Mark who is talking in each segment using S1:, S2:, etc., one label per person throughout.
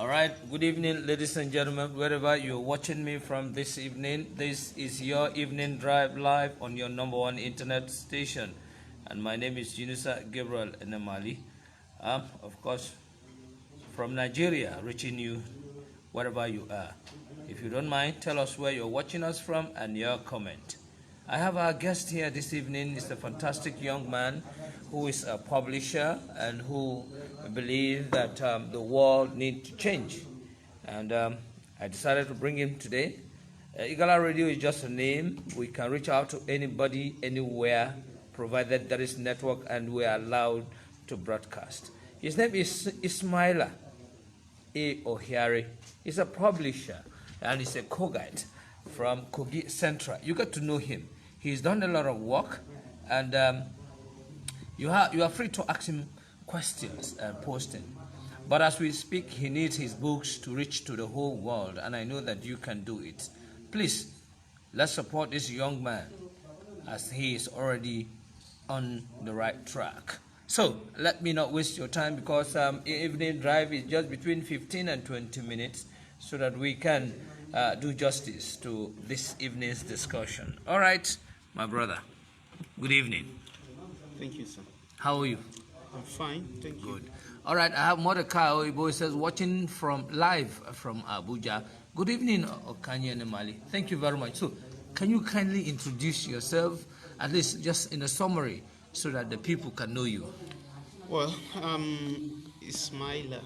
S1: All right, good evening, ladies and gentlemen, wherever you're watching me from this evening. This is your evening drive live on your #1 internet station. And my name is Yunusa Gabriel Enemali. Of course, from Nigeria, reaching you wherever you are. If you don't mind, tell us where you're watching us from and your comment. I have our guest here this evening. Is a fantastic young man who is a publisher and who believes that the world needs to change. And I decided to bring him today. Igala Radio is just a name. We can reach out to anybody, anywhere, provided there is network and we are allowed to broadcast. His name is Ismaila Ohiare. He's a publisher and he's a co-guide from Kogi Central. You got to know him. He's done a lot of work, and you are free to ask him questions and posting. But as we speak, he needs his books to reach to the whole world, and I know that you can do it. Please, let's support this young man as he is already on the right track. So let me not waste your time, because evening drive is just between 15 and 20 minutes, so that we can do justice to this evening's discussion. All right, my brother. Good evening.
S2: Thank you, sir.
S1: How are you?
S2: I'm fine, thank you.
S1: Good. All right, I have Mordecai Oibo says watching live from Abuja. Good evening, Okanye Enemali. Thank you very much. So, can you kindly introduce yourself, at least just in a summary, so that the people can know you?
S2: Well, Ismaila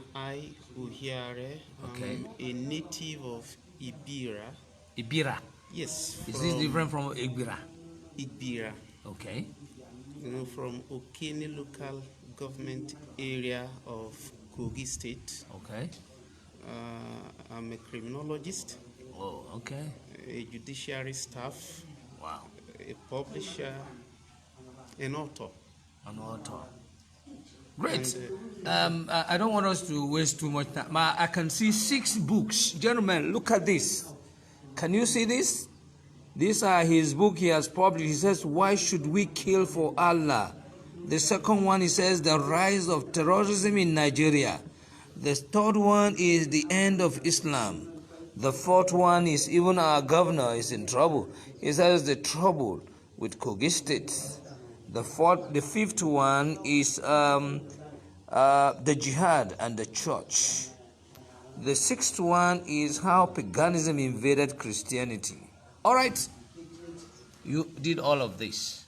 S2: Ohiare.
S1: Okay.
S2: A native of Ibira.
S1: Ibira.
S2: Yes.
S1: Is this different from Ibira?
S2: Ibira.
S1: Okay.
S2: You know, from Okene local government area of Kogi State.
S1: Okay.
S2: I'm a criminologist.
S1: Oh, okay.
S2: A judiciary staff.
S1: Wow.
S2: A publisher. An author.
S1: An author. Great. And, I don't want us to waste too much time. I can see 6 books. Gentlemen, look at this. Can you see this? These are his book he has published. He says, "Why should we kill for Allah?" The second one, he says, "The rise of terrorism in Nigeria." The third one is "The end of Islam." The fourth one is "Even our governor is in trouble." He says, "The trouble with Kogi State." The fifth one is the jihad and the church. The sixth one is how paganism invaded Christianity. All right, you did all of this.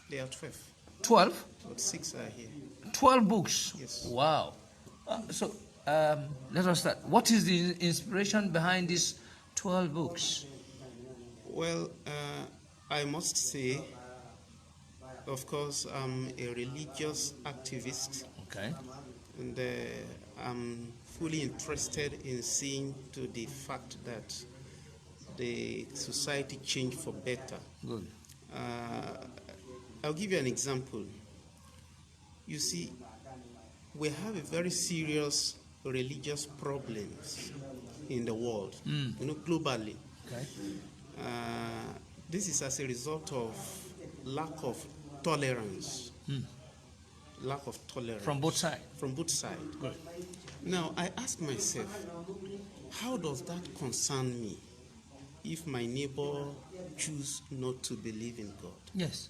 S2: There are 12.
S1: 12?
S2: But 6 are here.
S1: 12 books?
S2: Yes.
S1: Wow. So let us start. What is the inspiration behind these 12 books?
S2: Well, I must say, of course, I'm a religious activist.
S1: Okay.
S2: And I'm fully interested in seeing to the fact that the society changed for better.
S1: Good.
S2: I'll give you an example. You see, we have a very serious religious problems in the world, globally.
S1: Okay.
S2: This is as a result of lack of tolerance. Lack of tolerance.
S1: From both sides?
S2: From both sides.
S1: Good.
S2: Now, I ask myself, how does that concern me if my neighbor choose not to believe in God?
S1: Yes.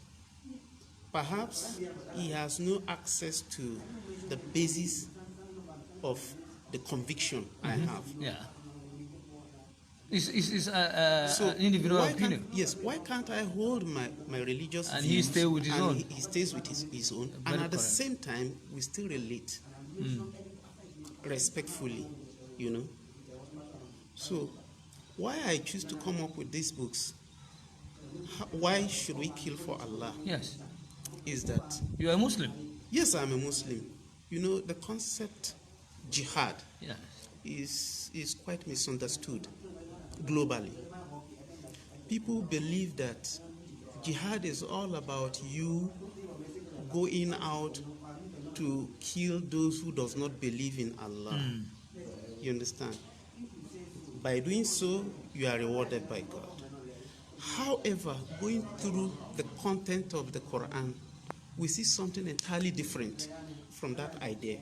S2: Perhaps he has no access to the basis of the conviction I have.
S1: Yeah. It's an individual opinion.
S2: Yes, why can't I hold my religious
S1: and
S2: views,
S1: he stay with his own?
S2: He stays with his own.
S1: Very
S2: and at the
S1: correct.
S2: same time, we still relate respectfully, you know. So, why I choose to come up with these books, why should we kill for Allah?
S1: Yes.
S2: Is that
S1: You are a Muslim?
S2: yes, I'm a Muslim. You know, the concept jihad
S1: Yeah.
S2: is quite misunderstood globally. People believe that jihad is all about you going out to kill those who does not believe in Allah. You understand? By doing so, you are rewarded by God. However, going through the content of the Quran, we see something entirely different from that idea.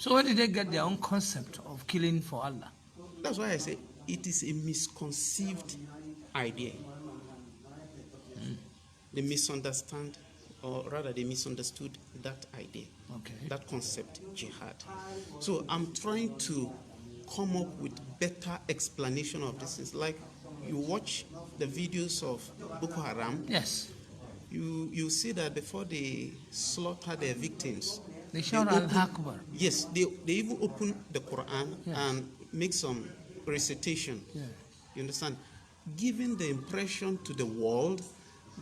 S1: So where did they get their own concept of killing for Allah?
S2: That's why I say it is a misconceived idea. They misunderstand, or rather they misunderstood that idea, that concept, jihad. So I'm trying to come up with better explanation of this. It's like you watch the videos of Boko Haram.
S1: Yes.
S2: You see that before they slaughter their victims,
S1: they shout Al-Akbar.
S2: Yes, they even open the Quran and make some recitation.
S1: Yeah.
S2: You understand? Giving the impression to the world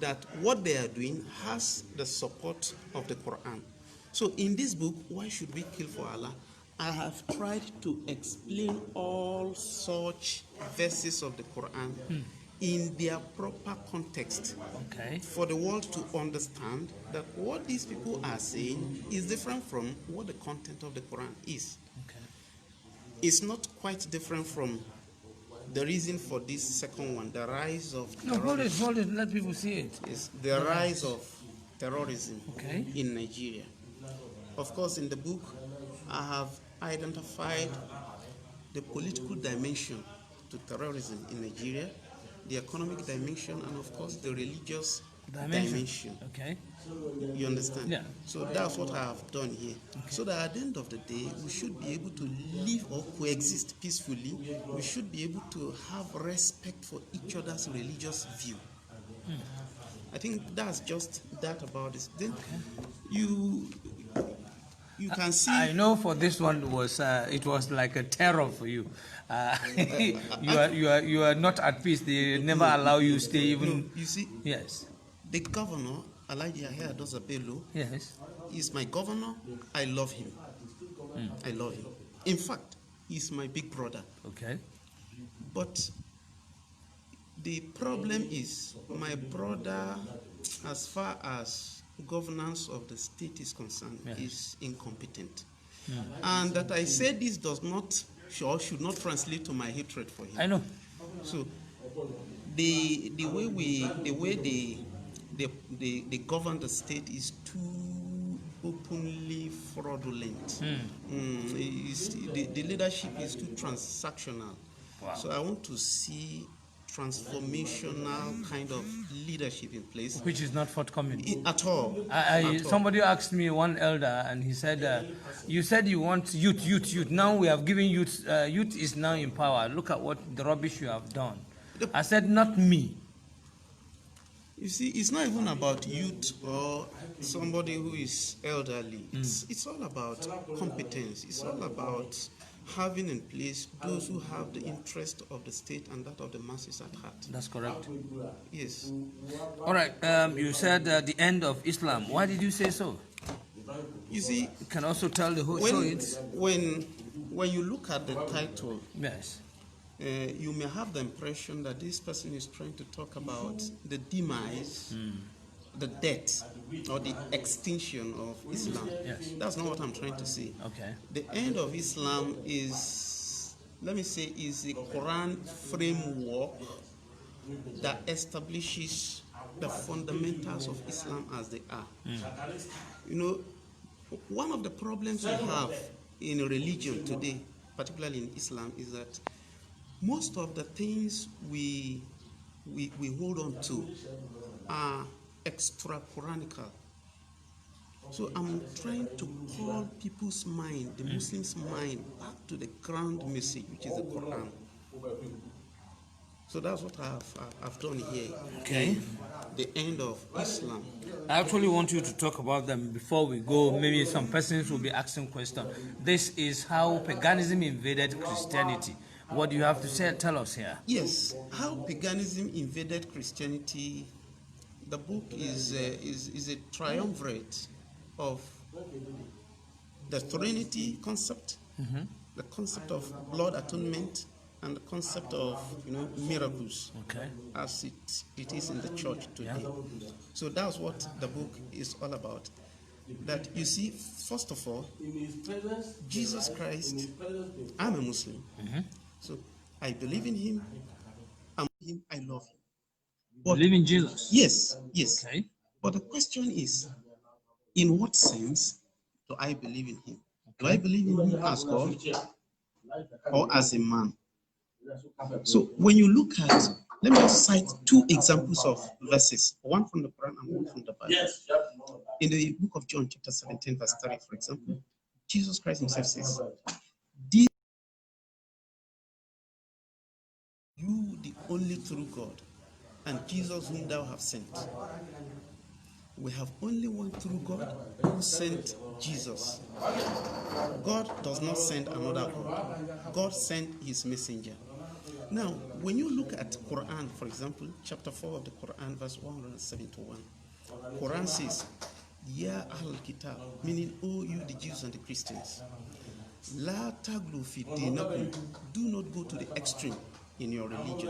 S2: that what they are doing has the support of the Quran. So in this book, Why Should We Kill for Allah? I have tried to explain all such verses of the Quran in their proper context, for the world to understand that what these people are saying is different from what the content of the Quran is. It's not quite different from the reason for this second one, the rise of terrorism.
S1: Hold it, let people see it.
S2: Is the rise of terrorism in Nigeria. Of course, in the book, I have identified the political dimension to terrorism in Nigeria, the economic dimension, and of course the religious dimension. You understand?
S1: Yeah.
S2: So that's what I have done here. So that at the end of the day, we should be able to live or coexist peacefully. We should be able to have respect for each other's religious view. I think that's just that about this. Then you can see.
S1: I know for this one was it was like a terror for you. You are not at peace. They never allow you stay even.
S2: No, you see.
S1: Yes.
S2: The governor, Ismaila Ohiare Bello, is my governor. I love him. I love him. In fact, he's my big brother. But the problem is, my brother, as far as governance of the state is concerned, is incompetent. And that I say this does not, or should not translate to my hatred for him.
S1: I know.
S2: So the way they govern the state is too openly fraudulent. The leadership is too transactional. So I want to see transformational kind of leadership in place,
S1: which is not forthcoming
S2: at all.
S1: Somebody asked me, one elder, and he said, you said you want youth. Now we have given youth. Youth is now in power. Look at what the rubbish you have done. I said, not me.
S2: You see, it's not even about youth or somebody who is elderly. It's all about competence. It's all about having in place those who have the interest of the state and that of the masses at heart.
S1: That's correct.
S2: Yes.
S1: All right. You said the end of Islam. Why did you say so?
S2: You see,
S1: you can also tell the whole
S2: when you look at the title, you may have the impression that this person is trying to talk about the demise, the death, or the extinction of Islam. That's not what I'm trying to say. The end of Islam is, let me say, is a Quran framework that establishes the fundamentals of Islam as they are. You know, one of the problems we have in religion today, particularly in Islam, is that most of the things we hold on to are extra Quranical. So I'm trying to call people's mind, the Muslims' mind, back to the ground message, which is the Quran. So that's what I've done here. The end of Islam.
S1: I actually want you to talk about them before we go. Maybe some persons will be asking questions. This is how paganism invaded Christianity. What do you have to say? Tell us here.
S2: Yes, how paganism invaded Christianity. The book is a triumvirate of the Trinity concept, the concept of blood atonement, and the concept of miracles, as it is in the church today. So that's what the book is all about. That you see, first of all, Jesus Christ. I'm a Muslim. So I believe in him, I love him.
S1: But, believe in Jesus?
S2: Yes. But the question is, in what sense do I believe in him? Do I believe in him as God or as a man? So when you look at, let me just cite two examples of verses, one from the Quran and one from the Bible. In the book of John, chapter 17, verse 30, for example, Jesus Christ himself says, "This you, the only true God, and Jesus whom thou hast sent." We have only one true God who sent Jesus. God does not send another God. God sent his messenger. Now, when you look at Quran, for example, chapter 4 of the Quran, verse 171, Quran says, Ya Ahl Kitab, meaning, oh you the Jews and the Christians, La taglu fi dinakum, do not go to the extreme in your religion.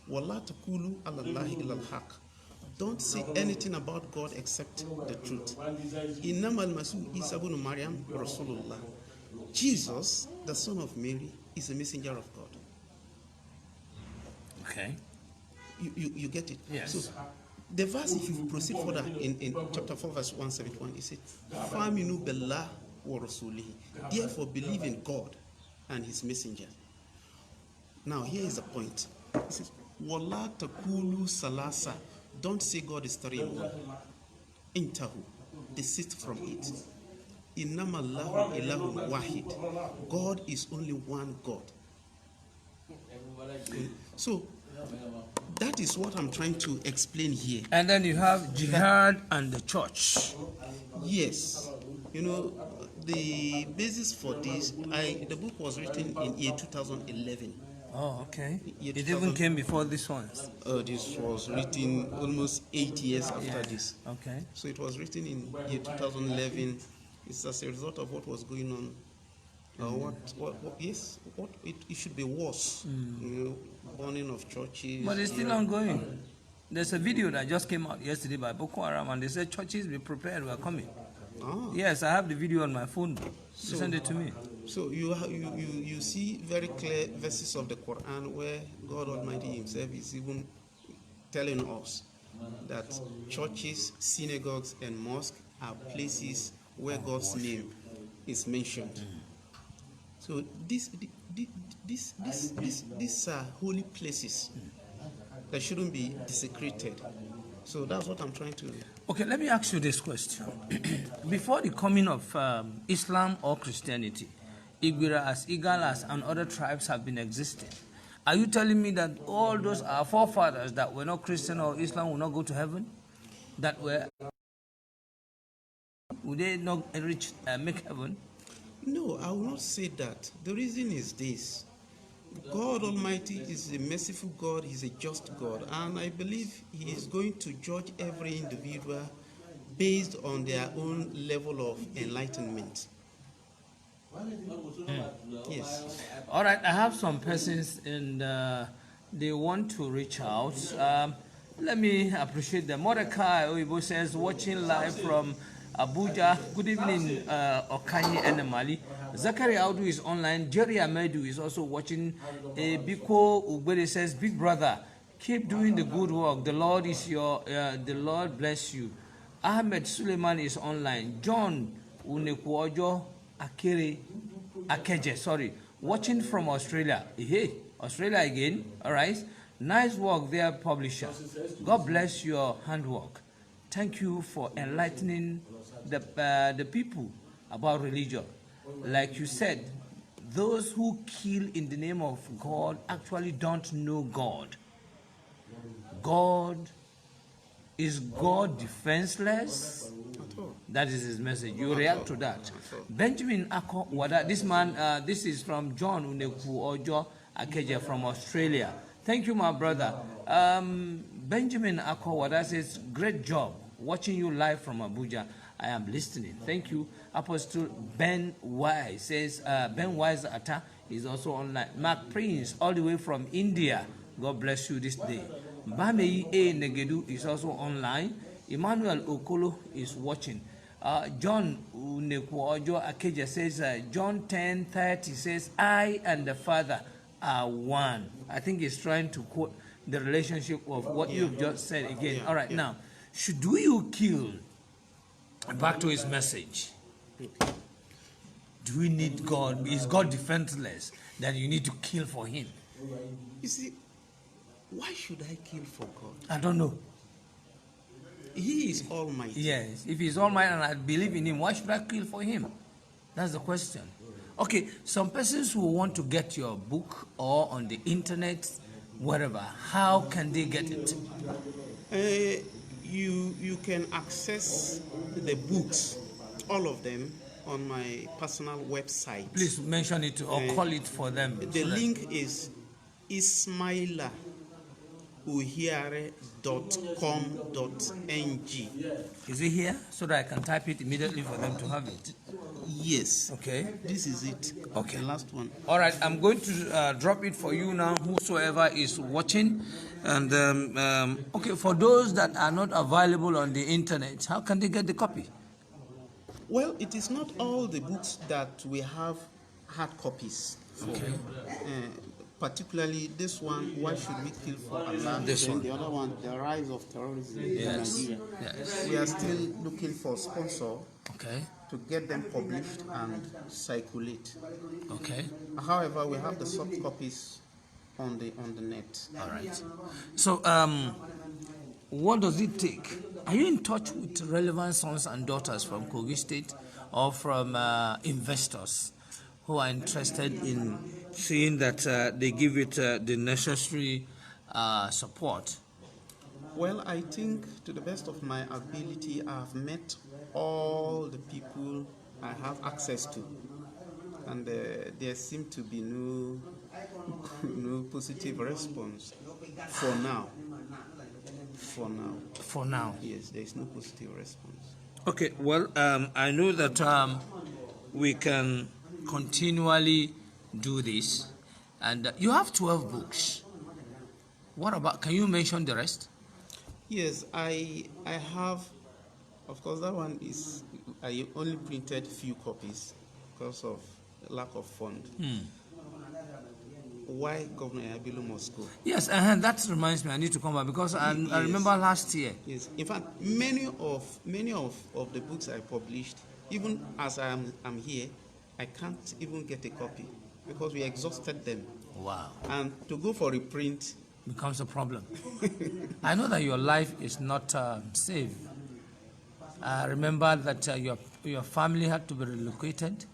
S2: Wala takulu ala Allahi illa al-haq, don't say anything about God except the truth. Innamal Masih Isa ibn Maryam Rasulullah. Jesus, the son of Mary, is a messenger of God.
S1: Okay.
S2: You get it?
S1: Yes.
S2: So the verse, if you proceed further in chapter 4, verse 171, it says, Faminu billah wa rasulihi. Therefore believe in God and his messenger. Now here is the point. It says, Wala takulu salasa. Don't say God is three in one. Intahu. Desist from it. Innamallahu ilahun wahid. God is only one God. So that is what I'm trying to explain here.
S1: And then you have jihad and the church.
S2: Yes. You know, the basis for this, the book was written in year 2011.
S1: Oh, okay.
S2: Year
S1: It even came before this one.
S2: This was written almost 8 years after this.
S1: Okay.
S2: So it was written in year 2011. It's as a result of what was going on. It should be worse. You know, burning of churches.
S1: But it's still ongoing. There's a video that just came out yesterday by Boko Haram, and they said churches be prepared, we are coming.
S2: Ah.
S1: Yes, I have the video on my phone. Send it to me.
S2: So you see very clear verses of the Quran where God Almighty himself is even telling us that churches, synagogues, and mosques are places where God's name is mentioned. So these are holy places that shouldn't be desecrated. So that's what I'm trying to.
S1: Okay, let me ask you this question. Before the coming of Islam or Christianity, Igbiras, Igalas, and other tribes have been existing. Are you telling me that all those our forefathers that were not Christian or Islam will not go to heaven? That were, would they not make heaven?
S2: No, I will not say that. The reason is this. God Almighty is a merciful God, he's a just God, and I believe he is going to judge every individual based on their own level of enlightenment. Yes.
S1: All right, I have some persons and they want to reach out. Let me appreciate them. Mordecai Oibo says, watching live from Abuja. Good evening, Okanyi Enemali. Zachary Audu is online. Jerry Amedu is also watching. Biko Ugbede says, big brother, keep doing the good work. The Lord is the Lord bless you. Ahmed Suleiman is online. John Unekuojo Akeje, watching from Australia. Hey, Australia again. All right. Nice work there, publisher. God bless your handwork. Thank you for enlightening the people about religion. Like you said, those who kill in the name of God actually don't know God. Is God defenseless? That is his message. You react to that. Benjamin Ako Wada, this man, this is from John Uneku Ojo Akeja from Australia. Thank you, my brother. Benjamin Ako Wada says, great job watching you live from Abuja. I am listening. Thank you. Apostle Ben Wise says, Ben Wise Atta is also online. Mark Prince, all the way from India. God bless you this day. Bamei A. Negedu is also online. Emmanuel Okolo is watching. John Unekwojo Akeja says, John 10:30 says, I and the Father are one. I think he's trying to quote the relationship of what you've just said again. All right, now, should you kill? Back to his message. Do we need God? Is God defenseless that you need to kill for him?
S2: You see, why should I kill for God?
S1: I don't know.
S2: He is almighty.
S1: Yes, if he's almighty and I believe in him, why should I kill for him? That's the question. Okay, some persons who want to get your book or on the internet, wherever, how can they get it?
S2: You can access the books, all of them, on my personal website.
S1: Please mention it or call it for them.
S2: The link is Ismaila Ohiare.com.ng.
S1: Is it here so that I can type it immediately for them to have it?
S2: Yes.
S1: Okay.
S2: This is it.
S1: Okay.
S2: The last one.
S1: All right. I'm going to drop it for you now, whosoever is watching. And okay, for those that are not available on the internet, how can they get the copy?
S2: Well, it is not all the books that we have hard copies for.
S1: Okay.
S2: Particularly this one, Why Should We Kill for Allah?
S1: This one.
S2: The other one, The Rise of Terrorism in
S1: Yes.
S2: Nigeria.
S1: Yes.
S2: We are still looking for sponsor
S1: Okay.
S2: to get them published and circulate.
S1: Okay.
S2: However, we have the soft copies on the net.
S1: All right. So, what does it take? Are you in touch with relevant sons and daughters from Kogi State or from investors who are interested in seeing that they give it the necessary support?
S2: Well, I think to the best of my ability, I've met all the people I have access to, and there seems to be no positive response for now.
S1: For now.
S2: Yes, there is no positive response.
S1: Okay, well, I know that we can continually do this, and you have 12 books. What about, can you mention the rest?
S2: Yes, I have, of course, that one is, I only printed few copies because of lack of fund. Why Governor Abilu must go.
S1: Yes, that reminds me, I need to come back because I remember last year.
S2: Yes, in fact, many of the books I published, even as I'm here, I can't even get a copy because we exhausted them.
S1: Wow.
S2: And to go for reprint
S1: becomes a problem. I know that your life is not safe. I remember that your family had to be relocated,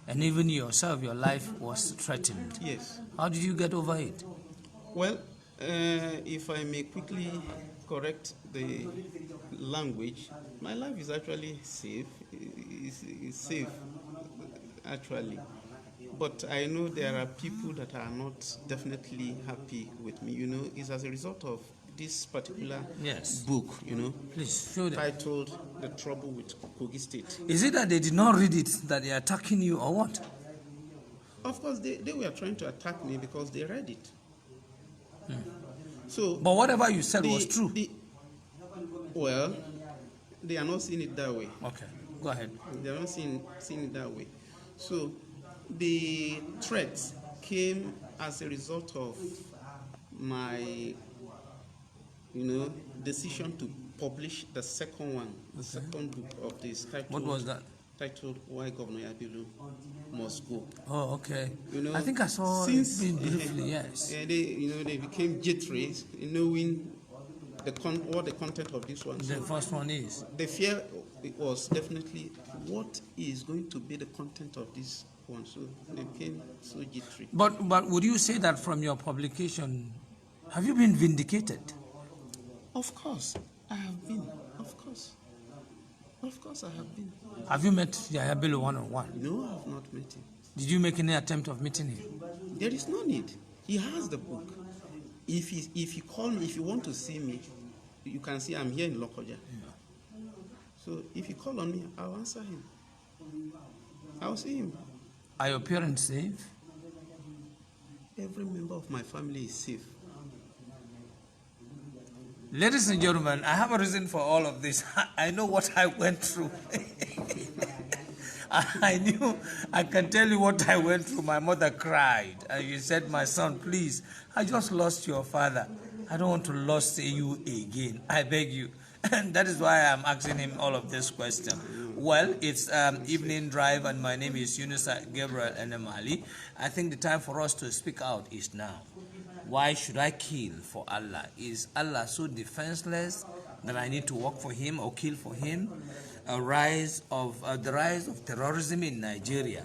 S1: and even yourself, your life was threatened.
S2: Yes.
S1: How did you get over it?
S2: Well, if I may quickly correct the language, my life is actually safe. It's safe, actually. But I know there are people that are not definitely happy with me. You know, it's as a result of this particular book, you know.
S1: Please, show them.
S2: Titled The Trouble with Kogi State.
S1: Is it that they did not read it, that they are attacking you, or what?
S2: Of course, they were trying to attack me because they read it. So,
S1: but whatever you said was true.
S2: Well, they are not seeing it that way.
S1: Okay, go ahead.
S2: They are not seeing it that way. So, the threats came as a result of my, decision to publish the second one, the second book of this titled.
S1: What was that?
S2: Titled Why Governor Abilu Must Go.
S1: Oh, okay.
S2: You know,
S1: I think I saw
S2: since,
S1: it briefly. Yes.
S2: They became jittery, knowing what the content of this one.
S1: The first one is.
S2: The fear was definitely what is going to be the content of this one. So they became so jittery.
S1: But would you say that from your publication, have you been vindicated?
S2: Of course, I have been. Of course. Of course, I have been.
S1: Have you met Yahya Bello one-on-one?
S2: No, I have not met him.
S1: Did you make any attempt of meeting him?
S2: There is no need. He has the book. If you call me, if you want to see me, you can see I'm here in Lokoja. Yeah. So if you call on me, I'll answer him. I'll see him.
S1: Are your parents safe?
S2: Every member of my family is safe.
S1: Ladies and gentlemen, I have a reason for all of this. I know what I went through. I can tell you what I went through. My mother cried. And you said, my son, please, I just lost your father. I don't want to lose you again. I beg you. And that is why I'm asking him all of this question. Well, it's evening drive, and my name is Gabriel Enemali. I think the time for us to speak out is now. Why should I kill for Allah? Is Allah so defenseless that I need to work for him or kill for him? The rise of terrorism in Nigeria.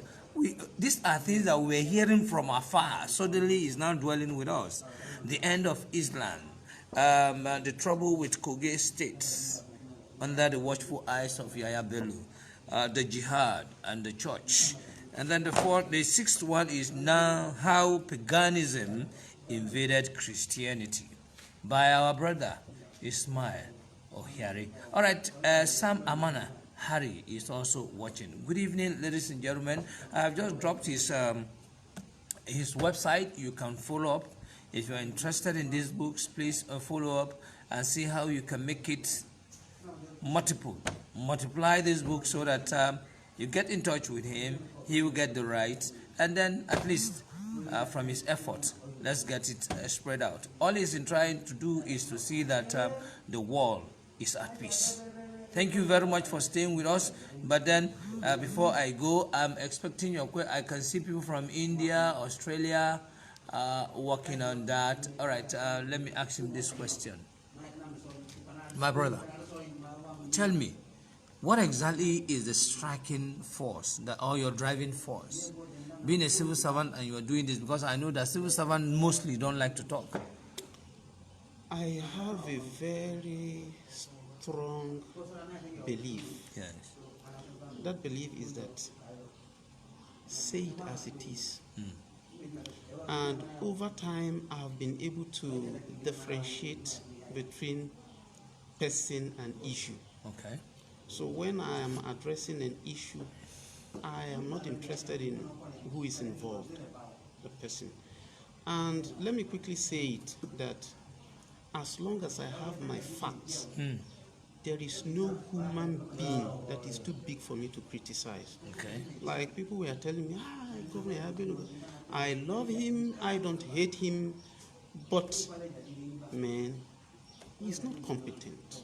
S1: These are things that we're hearing from afar. Suddenly is now dwelling with us. The end of Islam, the trouble with Kogi states under the watchful eyes of Yahya Bello, the jihad and the church. And then the sixth one is now how paganism invaded Christianity by our brother Ismaila Ohiare. All right, Sam Amana Harry is also watching. Good evening, ladies and gentlemen. I have just dropped his website. You can follow up. If you're interested in these books, please follow up and see how you can make it multiply this book so that you get in touch with him. He will get the rights, and then at least from his effort, let's get it spread out. All he's trying to do is to see that the world is at peace. Thank you very much for staying with us. But then before I go, I'm expecting your question. I can see people from India, Australia working on that. All right, let me ask him this question. My brother, tell me, what exactly is the striking force or your driving force? Being a civil servant and you are doing this, because I know that civil servants mostly don't like to talk.
S2: I have a very strong belief.
S1: Yes.
S2: That belief is that say it as it is. And over time, I've been able to differentiate between person and issue.
S1: Okay.
S2: So when I am addressing an issue, I am not interested in who is involved, the person. And let me quickly say it, that as long as I have my facts, there is no human being that is too big for me to criticize.
S1: Okay.
S2: Like people were telling me, I love him, I don't hate him, but man, he's not competent.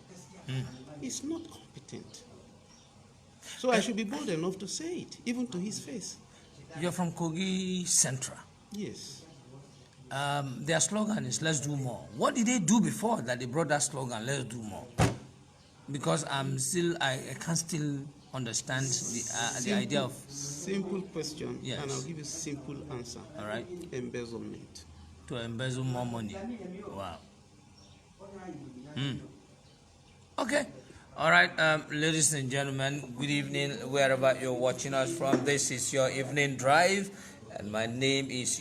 S2: He's not competent. So I should be bold enough to say it, even to his face.
S1: You're from Kogi Central.
S2: Yes.
S1: Their slogan is "Let's do more." What did they do before that they brought that slogan, "Let's do more"? Because I can't still understand the idea of
S2: simple question.
S1: Yes.
S2: And I'll give you a simple answer.
S1: All right.
S2: Embezzlement.
S1: To embezzle more money. Wow. Okay. All right, ladies and gentlemen, good evening, wherever you're watching us from. This is your evening drive, and my name is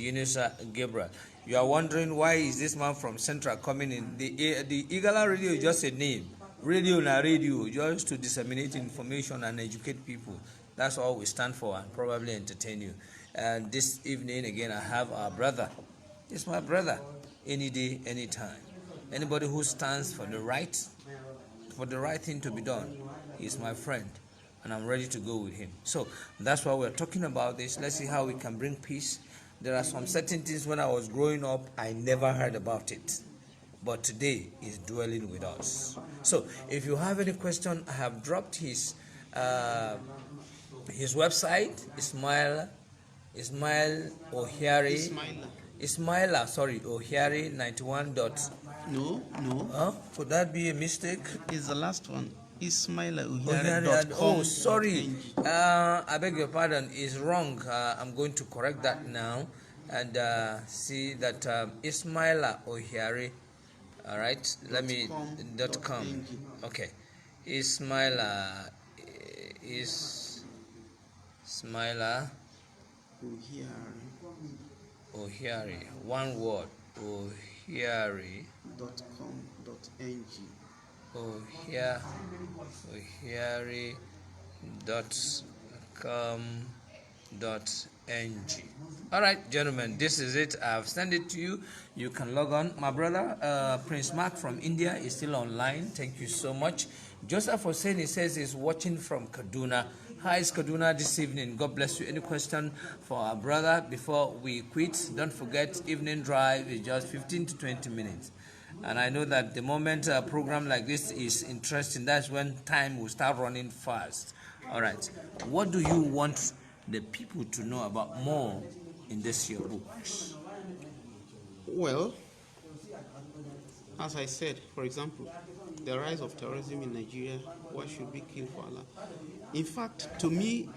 S1: Gabriel. You are wondering why is this man from Central coming in? The Igala radio is just a name. Radio na radio, just to disseminate information and educate people. That's all we stand for, and probably entertain you. And this evening, again, I have our brother. It's my brother, any day, anytime. Anybody who stands for the right thing to be done is my friend, and I'm ready to go with him. So that's why we're talking about this. Let's see how we can bring peace. There are some certain things when I was growing up I never heard about it, but today is dwelling with us. So if you have any question, I have dropped his website, Ismaila Ohiare. Ohiare 91.
S2: No.
S1: Could that be a mistake?
S2: It's the last one. Ismaila Ohiare.
S1: Oh, sorry. I beg your pardon. It's wrong. I'm going to correct that now and see that Ismaila Ohiare. All right. Let me .com. Okay. Ismaila Ohiare. One word. Ohiare.com.ng. Ohiare.com.ng. All right, gentlemen, this is it. I've sent it to you. You can log on. My brother, Prince Mark from India, is still online. Thank you so much. Joseph Hussein, he says he's watching from Kaduna. Hi, it's Kaduna this evening. God bless you. Any question for our brother before we quit? Don't forget, evening drive is just 15 to 20 minutes. And I know that the moment a program like this is interesting, that's when time will start running fast. All right. What do you want the people to know about more in this year books?
S2: Well, as I said, for example, the rise of terrorism in Nigeria, why should we kill for Allah? In fact, to me,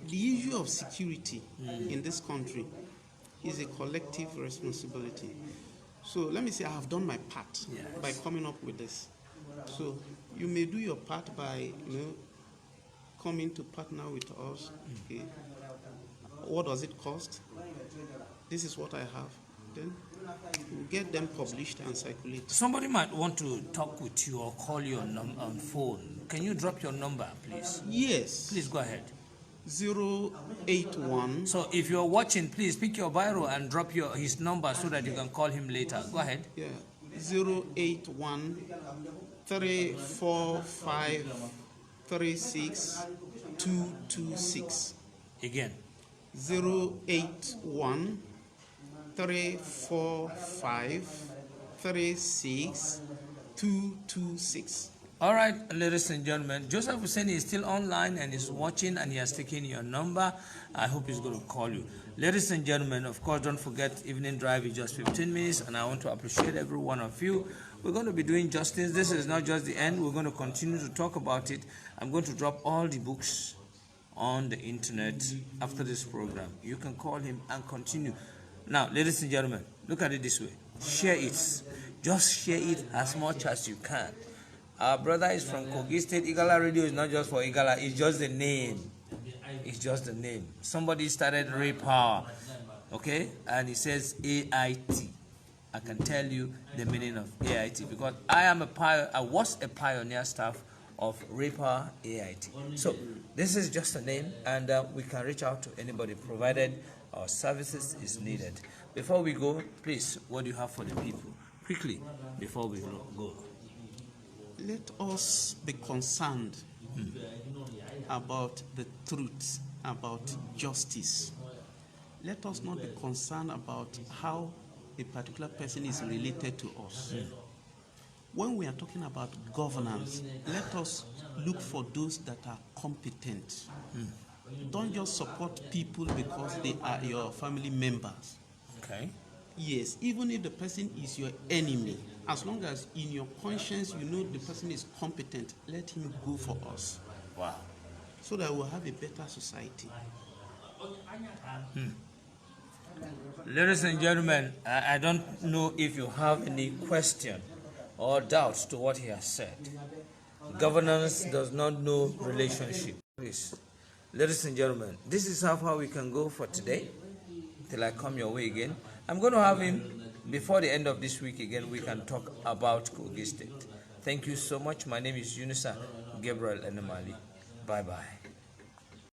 S2: the issue of security in this country is a collective responsibility. So let me say I have done my part by coming up with this. So you may do your part by, coming to partner with us. Okay. What does it cost? This is what I have. Then we'll get them published and circulate.
S1: Somebody might want to talk with you or call you on phone. Can you drop your number, please?
S2: Yes.
S1: Please go ahead.
S2: 081.
S1: So if you're watching, please pick your biro and drop his number so that you can call him later. Go ahead.
S2: Yeah. 081 345 36 226.
S1: Again.
S2: 081 345 36 226.
S1: All right, ladies and gentlemen, Joseph Hussein is still online and is watching, and he has taken your number. I hope he's going to call you. Ladies and gentlemen, of course, don't forget, evening drive is just 15 minutes, and I want to appreciate every one of you. We're going to be doing justice. This is not just the end. We're going to continue to talk about it. I'm going to drop all the books on the internet after this program. You can call him and continue. Now, ladies and gentlemen, look at it this way. Share it. Just share it as much as you can. Our brother is from Kogi State. Igala Radio is not just for Igala. It's just the name. It's just the name. Somebody started Ray Power, okay? And he says AIT. I can tell you the meaning of AIT because I was a pioneer staff of Ray Power AIT. So this is just a name, and we can reach out to anybody provided our services is needed. Before we go, please, what do you have for the people? Quickly, before we go.
S2: Let us be concerned about the truth, about justice. Let us not be concerned about how a particular person is related to us. When we are talking about governance, let us look for those that are competent. Don't just support people because they are your family members.
S1: Okay.
S2: Yes, even if the person is your enemy, as long as in your conscience you know the person is competent, let him go for us.
S1: Wow.
S2: So that we'll have a better society.
S1: Ladies and gentlemen, I don't know if you have any question or doubts to what he has said. Governance does not know relationship. Please, ladies and gentlemen, this is how far we can go for today till I come your way again. I'm going to have him before the end of this week again. We can talk about Kogi State. Thank you so much. My name is Yunusa Gabriel Enemali. Bye-bye.